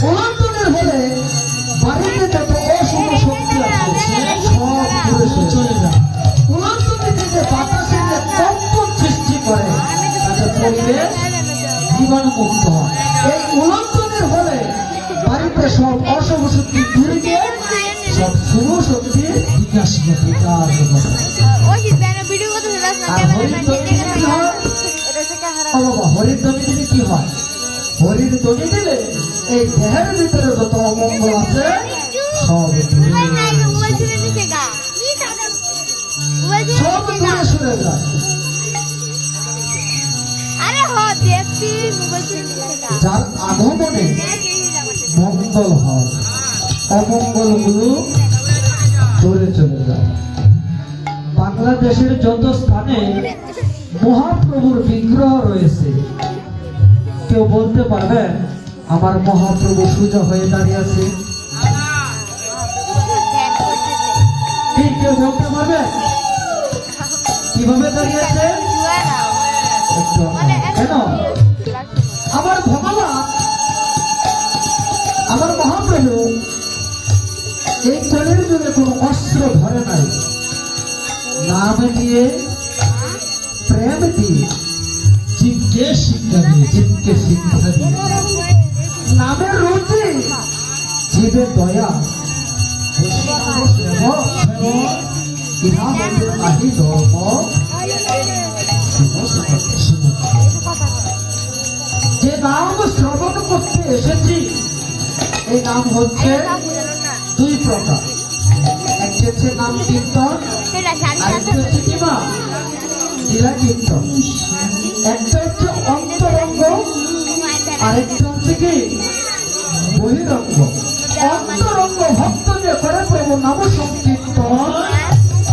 উলঙ্ঘনের ফলে বাড়িতে যত অশুভ শক্তি আছে সব দূরে চলে যায়। উলঙ্ঘনের যে বাতাসে যে কম্পন সৃষ্টি করে তাতে পরিবেশ জীবাণুমুক্ত হয়। এই উলঙ্ঘনের ফলে বাড়িতে সব অশুভ শক্তি দূরে গিয়ে সব শুভ শক্তি বিকাশ ঘটে। আর হরির ধ্বনি দিলে কি হয়? হরির ধ্বনি দিলে এই দেহের ভিতরে যত অমঙ্গল আছে সব সব দূরে সরে যায়। যার আগমনে মঙ্গল হয়, অমঙ্গল গুলো দূরে চলে যায়। বাংলাদেশের যত স্থানে মহাপ্রভুর বিগ্রহ রয়েছে, কেউ বলতে পারবেন আমার মহাপ্রভু সোজা হয়ে দাঁড়িয়ে আছে? কেউ বলতে পারবে কিভাবে দাঁড়িয়ে আছে? কেন? আমার ভগবান, আমার মহাপ্রভু এই কলের যুগে কোন অস্ত্র ধরে নাই। নাম দিয়ে, প্রেম দিয়ে, জীবকে শিক্ষা দিয়ে, জীবকে শিক্ষা দিয়ে, নামের রুচি, জীবের দয়া, যে নাম শ্রবণ করতে এসেছি এই নাম হচ্ছে দুই প্রকার। একটা হচ্ছে নাম কীর্তন, আরেকটা হচ্ছে কি মা? লীলা কীর্তন। একটা হচ্ছে অন্তরঙ্গ, আরেকটা হচ্ছে কি বহিরঙ্গ। অন্তরঙ্গ ভক্ত দিয়ে করে প্রভু নাম সংকীর্তন,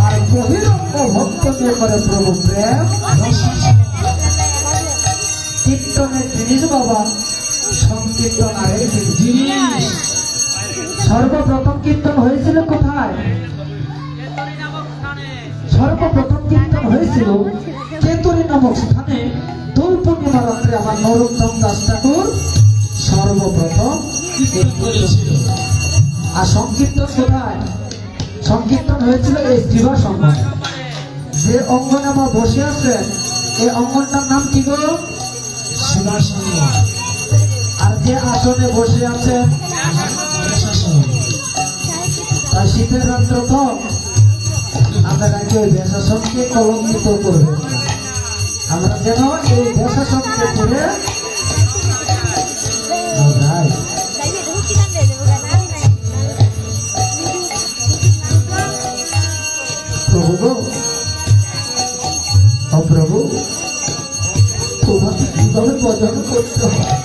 আর বহিরঙ্গ ভক্ত দিয়ে করে প্রভু প্রেম। কীর্তনের জিনিস বাবা, সংকীর্তন আরেক জিনিস। সর্বপ্রথম কীর্তন হয়েছিল কোথায়? সর্বপ্রথম কীর্তন হয়েছিল কেতুরী নামক স্থানে। দোল পূর্ণিমা রাত্রে আমার নরোত্তম দাস ঠাকুর সর্বপ্রথম করেছিল। আর সংকীর্তন কোথায়? সংকীর্তন হয়েছিল এই শিবা সংঘ। যে অঙ্গনে আমার বসে আছেন এই অঙ্গনটার নাম কি গো? শিবা সংঘ। আর যে আসনে বসে আছেন তার শীতের রাত্র তো আমরা ওই বেশাসনকে কলঙ্কিত করবেন না। আমরা যেন এই বেশাসনকে করে প্রভু প্রভু তোমাকে কিভাবে ভজন করতে হয়,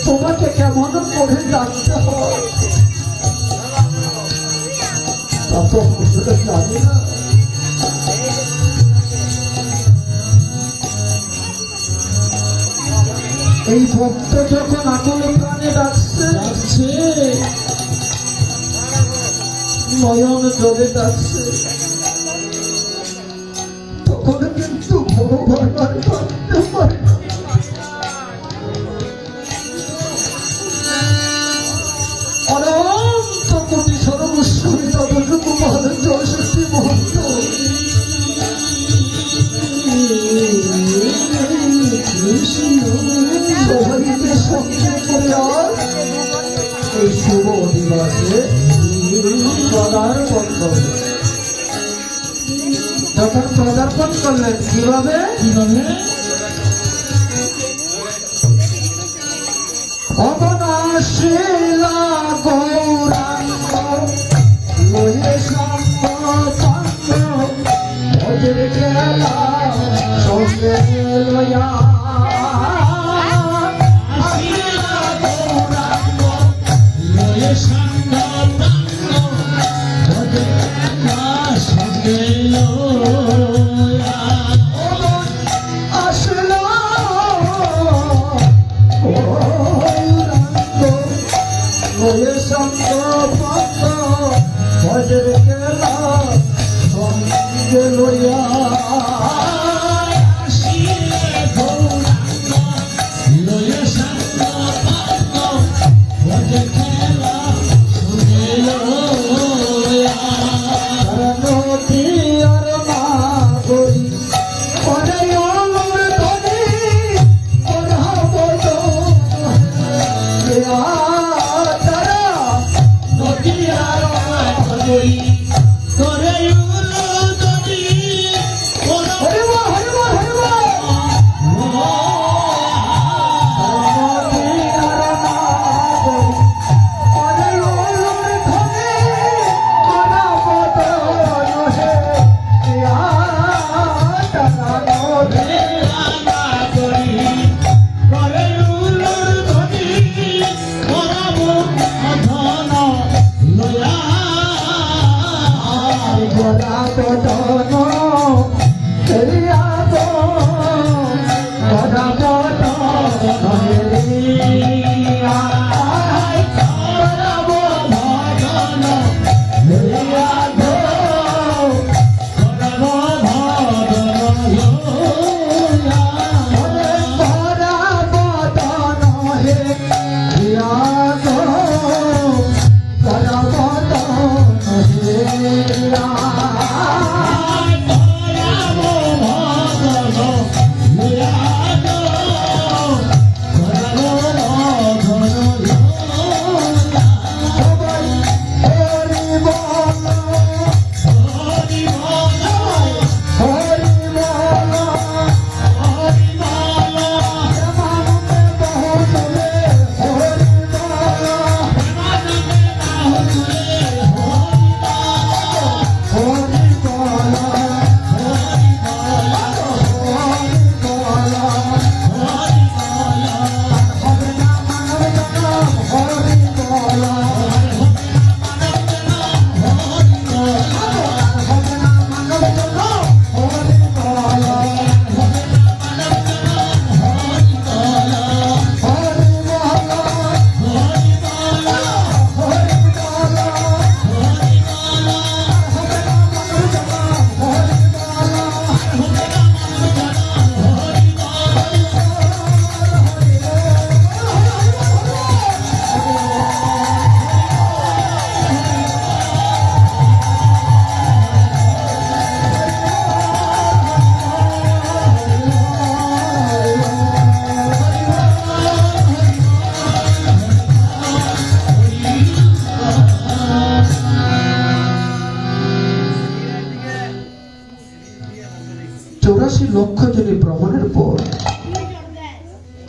তোমাকে কেমন করে জানতে হয় তা তো জানি না। এই ভক্ত যখন আকুল প্রাণে ডাকছে, নয়ন জলে ডাকছে, তখন কিন্তু ভগবান আর কাঁদতে পারে না। অনন্ত কোটি সর্বস্বরী ততটুকু মহান জয়শক্তি মহন্ত সবাইকে সঙ্গে করে এই শুভ দিবসে পদার্পণ করলেন। যখন পদার্পণ করলেন কিভাবে? অবনাশীলা গৌরাঙ্গ লয়ে সঙ্গ সঙ্গ ভজে গেলা সঙ্গে লয়া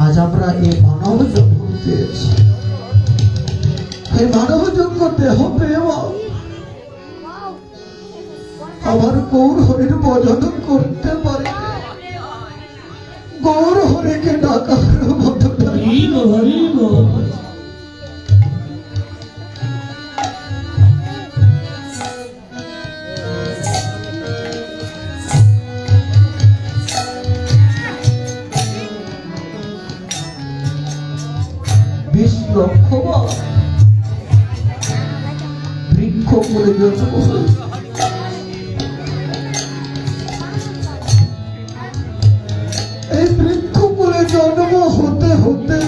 আজ আমরা এই মানব জন্ম পেয়েছি। এই মানব জন্ম দেহ প্রেম আমার গৌর হরির ভজন করতে পারে, গৌর হরিকে ডাকার মতো লক্ষ্যবার বৃক্ষ করে জন্ম হয়েছে। এই বৃক্ষ করে জন্ম হতে হতে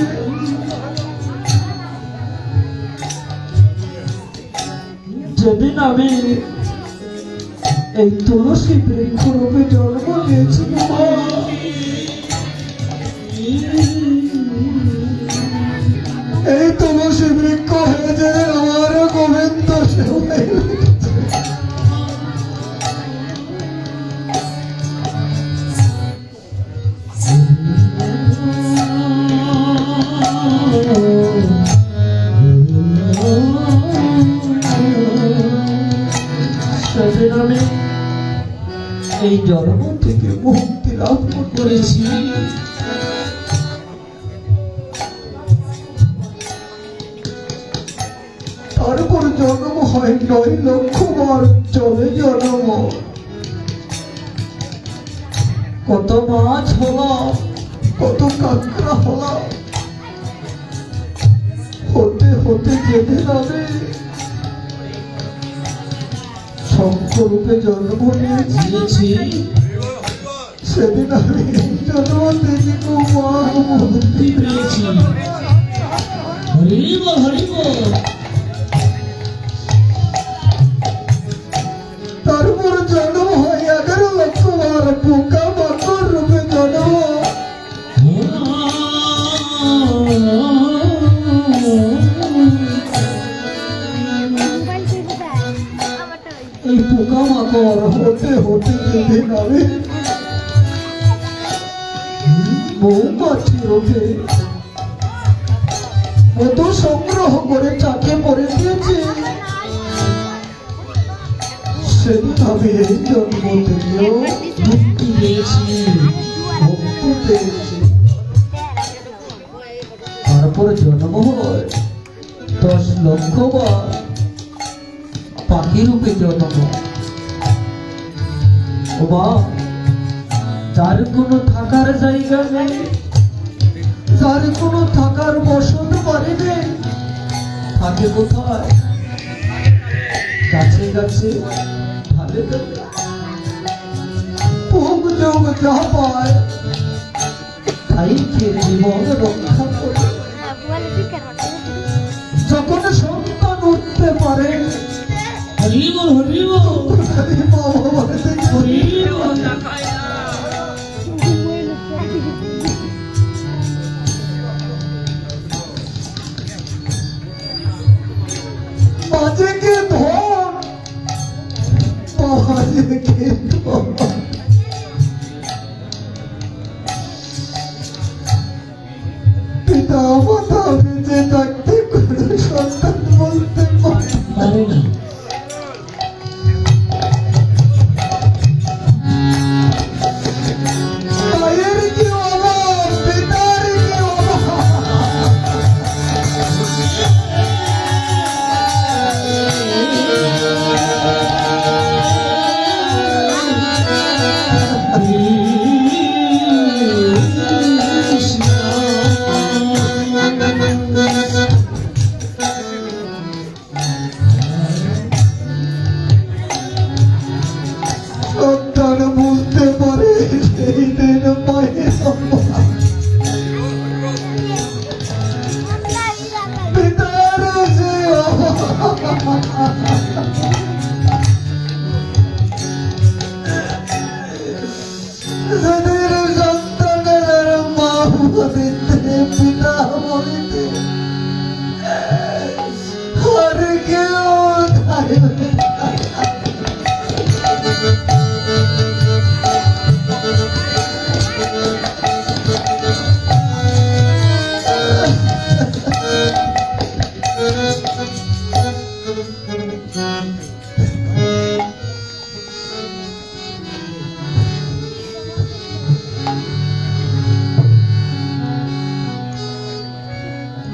যেদিন আমি এই তুলসী বৃক্ষ রূপে জন্ম নিয়েছি, এই তুলসী বৃক্ষ হয়েছে আমার গোবিন্দ সেবাই। সেদিন আমি এই জন্ম থেকে মুক্তি লাভ করেছি। তারপর জন্ম হয় 9 লক্ষ বার চলে জন্ম। কত মাছ হলো, কত কাঁকড়া হলো, হতে হতে যেদিন আমি শঙ্করূপে জন্ম নিয়েছি, সেদিন আমি জন্ম থেকে মুক্তি পেয়েছি। হরিব হরিব। তারপর জন্ম হয় 11 লক্ষ বার পোকা মাকড় রূপে জন্ম। এই পোকা মাকড় হতে হতে যেদিন আমি মৌমাছি রূপে মধু সংগ্রহ করে চাকে পরে দিয়েছি, সেদিন আমি এই জন্ম থেকেও মুক্তি পেয়েছি, মুক্তি পেয়েছি। তারপর জন্ম হয় 10 লক্ষ বার পাখি রূপে জন্ম। ওবা, যার কোনো থাকার জায়গা নেই, যার কোনো থাকার বসত বাড়ি নেই, থাকে কোথায়? গাছে গাছে, ঢালে ঢালে, ভোগ যোগ যা পায় তাই খেয়ে জীবন রক্ষা করে। যখন সন্তান উঠতে পারে, হরিব হরিব মাঝে কে ধন, মাঝে কে ধন, পিতা মাতা বেঁচে থাকতে কোনো সন্তান বলতে পারে না। মায়ের কি অভাব, পিতার কি অভাব, সন্তান বুঝতে পারে সেই দিন মায়ের অভাব, পিতার যে সেদিন সন্তানের মা বলিতে, পিতা বলিতে আর কেউ থাকবে না।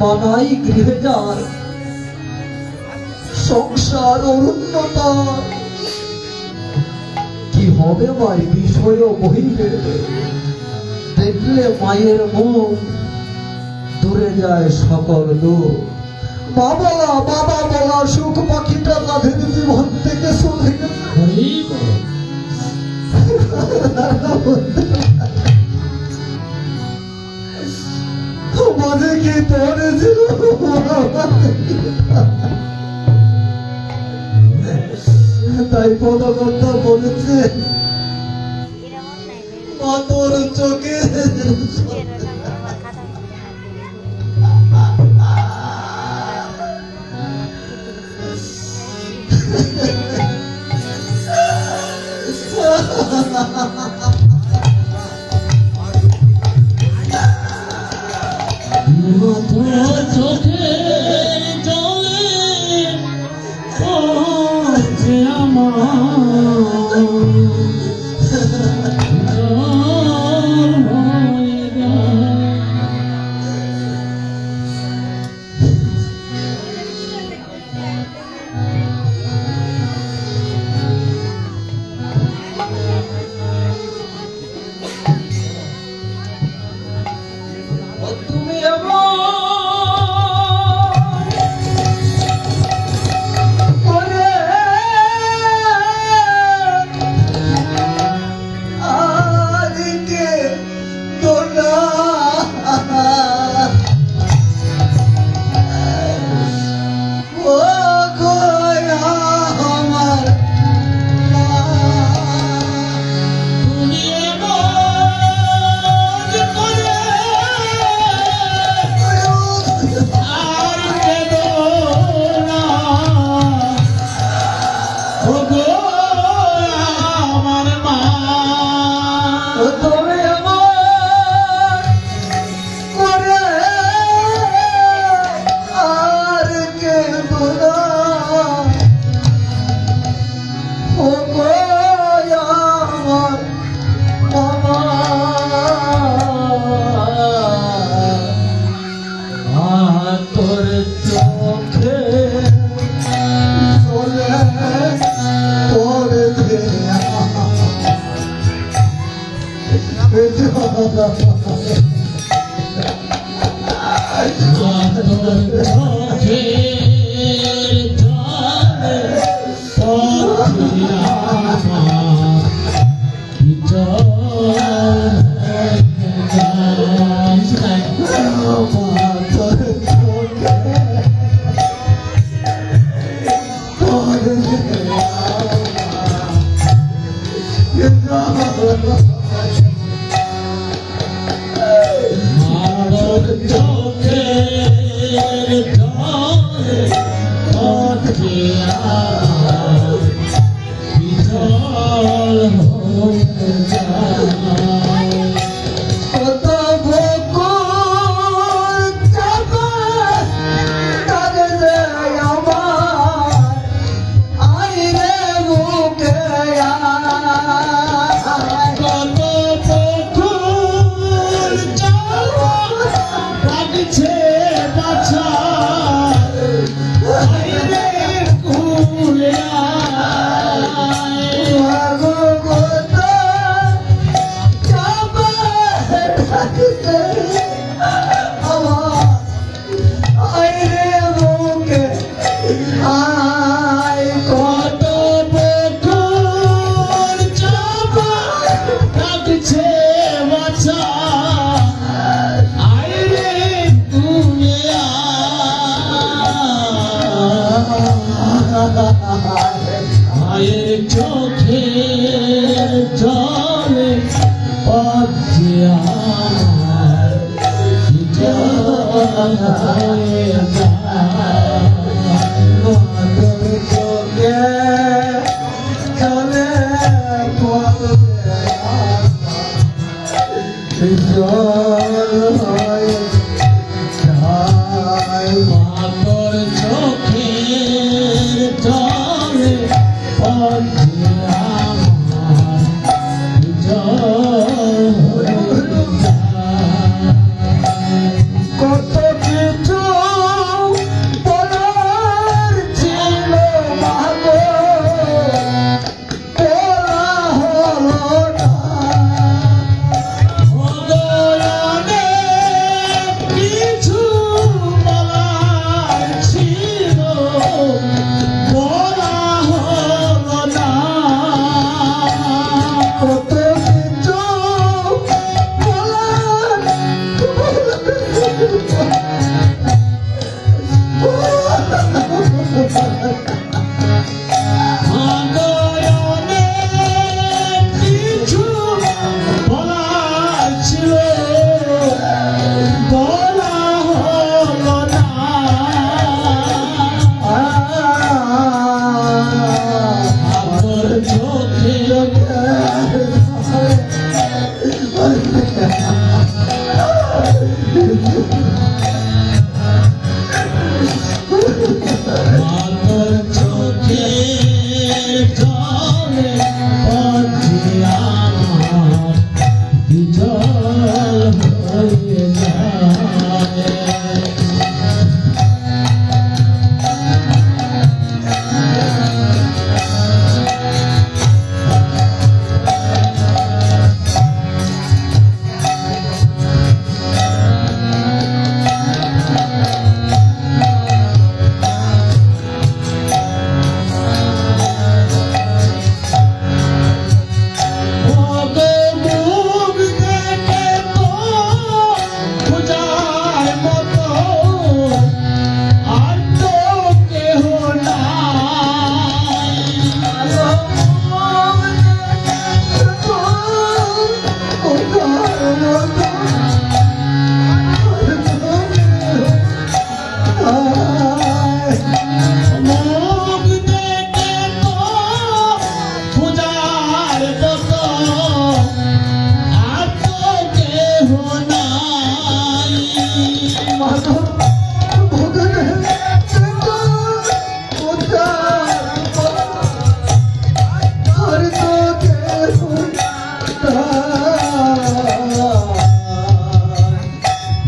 মানাই গৃহে যায় সংসার অরুণ্যতা কি হবে মায় বিষয় বহিবে দেখলে মায়ের মুখ দূরে যায় সকল দুঃখ বাবা বলা সুখ পাখিটা তাদের জীবন থেকে চলে গেছে আমাদের কি তোরে ছিল তাই পদকর্তা বলেছে তোর চোখে চোখের জলে পড়ছে আমার তুমি আমার করে আজকে তোলা ও গোয়া আমার তুমি আমার করে আর কেঁদো না ও গো আমার মা তুমি আমার করে আর কেঁদো না ও গো আমার মামা তোর চোখে চলে পড়ছে কত বকুল চাপা কাঁদে আমার আইরে বুকে কত বকুল চাপা কাঁদছে বাছা আইরে কুলে মায়ের চোখে জলে পড়ছে আমার চোখে জলে পড়ছে জল হয় মাতর চোখে জলে পড়ছে আমার জল কত কিছু মাতর চোখের জলে পথে আমার বিজল হয়ে যায়।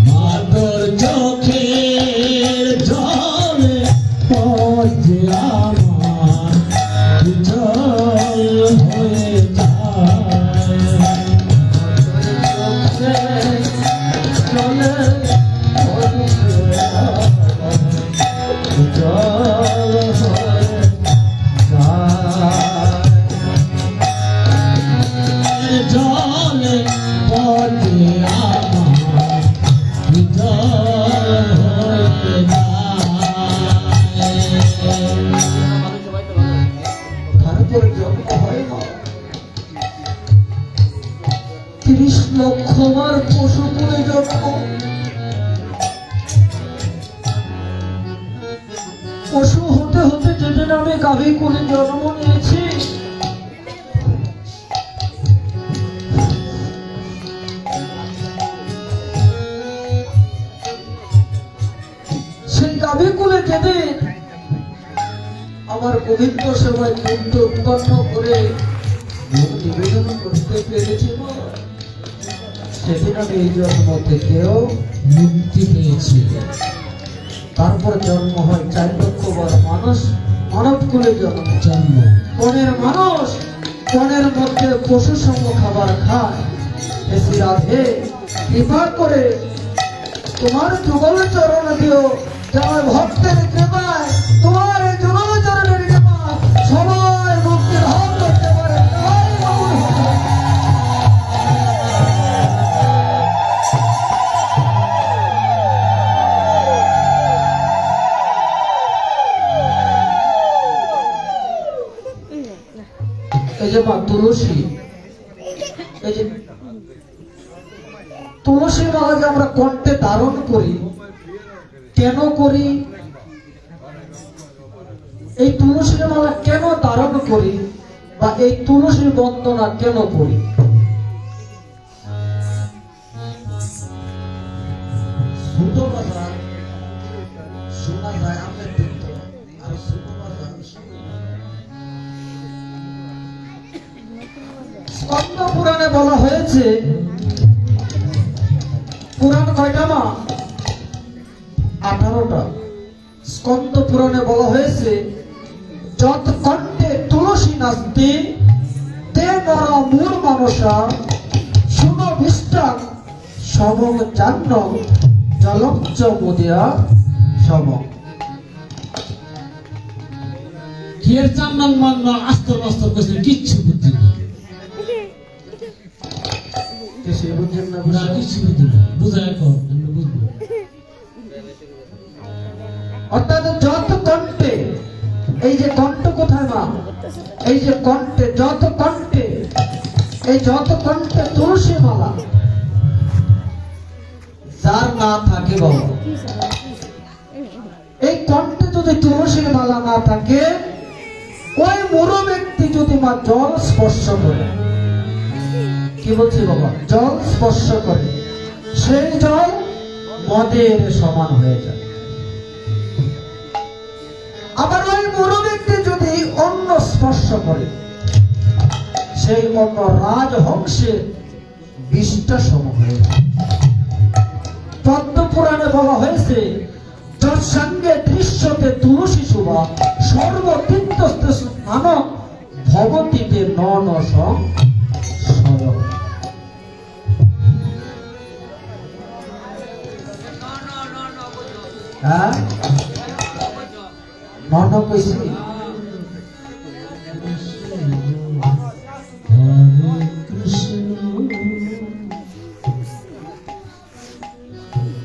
মাতর চোখের জলে পথে আমার বিজল হয়ে যায়। জলে পথে আমার বিজল হয়ে যায়। তারপরে জন্ম হয় না 30 লক্ষ বার পশু কুলে জন্ম, পশু হতে হতে যেদিন আমি গাভী কুলে জন্ম নিয়েছি, সেই গাভী কুলে যেদিন আমার গোবিন্দ সেবায় দুধ উৎপন্ন করে ভোগ নিবেদন করতে পেরেছি মা, সেদিন আমি এই জন্ম থেকেও মুক্তি পেয়েছি। তারপর জন্ম হয় 4 লক্ষ বার মানুষ মানব কুলে জন্ম। জন্ম বনের মানুষ বনের মধ্যে পশু সম খাবার খায়, এসে রাধে কৃপা করে তোমার যুগল চরণ দিও, যার ভক্তের কৃপায় তোমার এই যুগল চরণের কৃপায় সবাই মুক্তি লাভ করতে পারে। জয় বাউল হরি। এই যে মা তুলসী, এই যে তুলসী মালাকে আমরা কণ্ঠে ধারণ করি, কেন করি? এই তুলসী মালা কেন ধারণ করি বা এই তুলসী বন্দনা কেন করি? ছোট কথা শোনা যায় আমের কিন্তু, আর ছোট কথা স্কন্দ পুরাণে বলা হয়েছে, পুরাণ কয়টা মা? 18টা। স্কন্দ পুরাণে বলা হয়েছে, যত কণ্ঠে তুলসী নাস্তি তে নর মূল মানসা শুভ বিষ্টাং সমং জান্ন জলঞ্চ মুদিয়া সম। কি এর চান্নান মান্না আস্তর মাস্তর করছে কিচ্ছু বুদ্ধি না। সে বুঝেন না, না কিচ্ছু বুদ্ধি না, বুঝায় কর আমরা বুঝবো। অর্থাৎ যত কণ্ঠে, এই যে কণ্ঠ কোথায় মা? এই যে কণ্ঠে, যত কণ্ঠে, এই যত কণ্ঠে তুলসী মালা যার না থাকে বাবা, এই কণ্ঠে যদি তুলসীর মালা না থাকে, ওই মরু ব্যক্তি যদি মা জল স্পর্শ করে, কি বলছি বাবা, জল স্পর্শ করে, সেই জল মদের সমান হয়ে যায়। আবার ওই বুড়ো ব্যক্তি যদি অন্ন স্পর্শ করে, সেই অন্ন রাজহংসের বিষ্টা সম হয়ে যায়। পদ্ম পুরাণে বলা হয়েছে, যার সঙ্গে দৃশ্যতে তুলসী শুভা সর্বতীর্থস্থ স্নান ভগবতীতে নন সং সয়ং। হ্যাঁ নন কইছি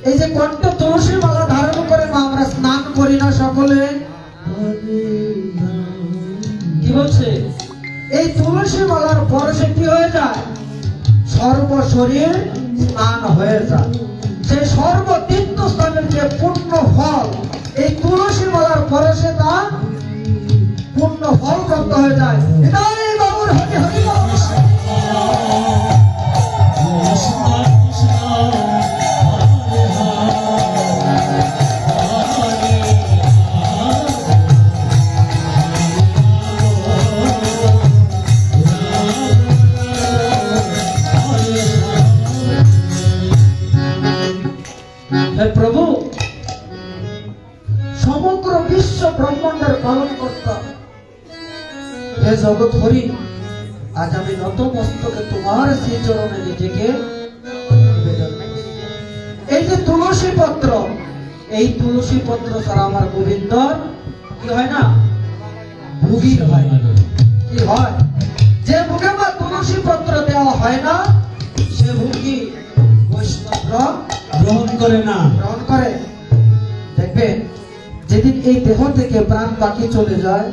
এই যে কণ্ঠ তুলসী মালা ধারণ করে মা আমরা স্নান করি না সকলে, কি বলছে? এই তুলসী মালার পরশে কি হয়ে যায়? সর্ব শরীর স্নান হয়ে যায়। সেই সর্বতীর্থ স্থানের যে পূর্ণ ফল, এই তুলসী মালার পরশে তার পূর্ণ ফল প্রাপ্ত হয়ে যায়। এটাই বাবুর হরি হরি বল। হে প্রভু, সমগ্র বিশ্ব ব্রহ্মাণ্ডের পালন কর্তা হে জগৎ হরি, আজ আমি নতমস্তকে তোমার শ্রীচরণে নিজেকে নিবেদন করছি। এই যে তুলসী পত্র, এই তুলসী পত্র ছাড়া আমার গোবিন্দ কি হয় না? ভুগি হয়। কি হয়? যে মুখে বা তুলসী পত্র দেওয়া হয় না, সে ভুগি বৈষ্ণব গ্রহণ করে না। গ্রহণ করে। দেখবেন যেদিন এই দেহ থেকে প্রাণ বাকি চলে যায়,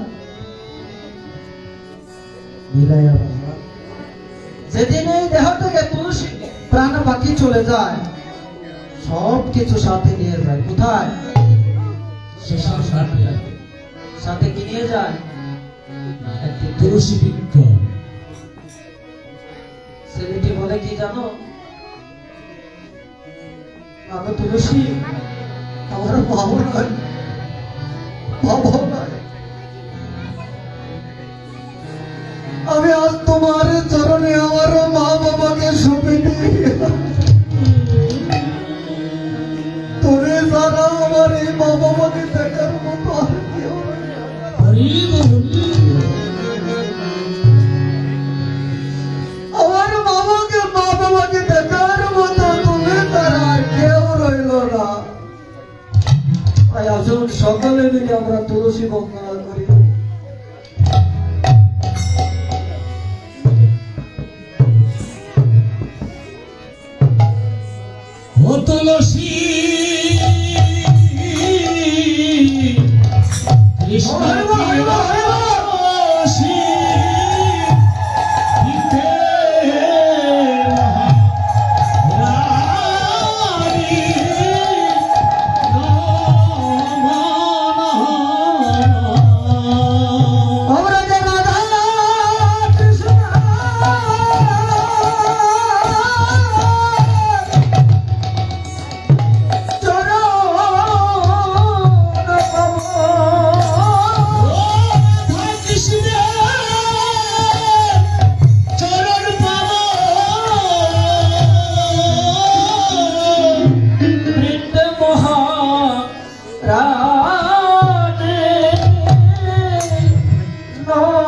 যেদিন এই দেহ থেকে তুলসী প্রাণ বাকি চলে যায়, সব কিছু সাথে নিয়ে যায়। কোথায়? সাথে কি নিয়ে যায়? একটি তুলসী বৃক্ষ। ছেলেটি বলে কি জানো? আমি তুলসী, আমার বাবু নয়, বাবা নয়। আমি আজ তোমার চরণে আমার মা বাবাকে সঁপে দিই। তুমি ছাড়া আমার এই মা বাবাকে দেখার মতো আর কেউ নেই। আমার মামাকে মা বাবাকে দেখার মতো তুমি তারা আর কেউ রইল না। তাই আসুন সকলে মিলে আমরা তুলসী বন্দনা করি। ও তুলসী কৃষ্ণ তুলসী ইতে মহারানী আমরা যে রাধা কৃষ্ণ Oh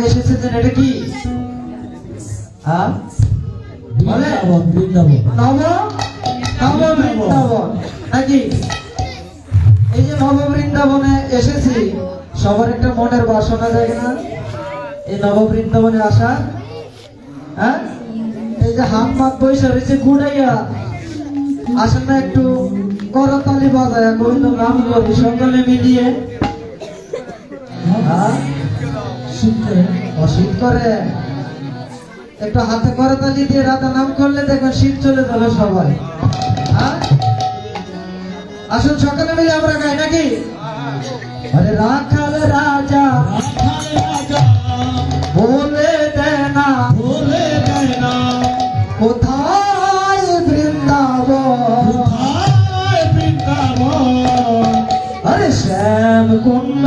এসেছেন এটা কি? হ্যাঁ বৃন্দাবন বৃন্দাবন নব বৃন্দাবন নাকি? এই যে নব বৃন্দাবনে এসেছি, সবার একটা মনের বাসনা জাগে না এই নব বৃন্দাবনে আসা? হ্যাঁ, এই যে হাত মাত পয়সা রয়েছে গুড়াইয়া আসেন না, একটু করতালি বাজায় গোবিন্দ নাম করি সকলে মিলিয়ে। হ্যাঁ, শীত করে একটু হাতে করতালি দিয়ে রাধা নাম করলে দেখবেন শীত চলে যাবে সবাই। হ্যাঁ, আসুন সকলে মিলে আমরা গাই নাকি? আরে রাখাল রাজা বলে দেয় না কোথায় বৃন্দাবন, আরে শ্যাম কুণ্ড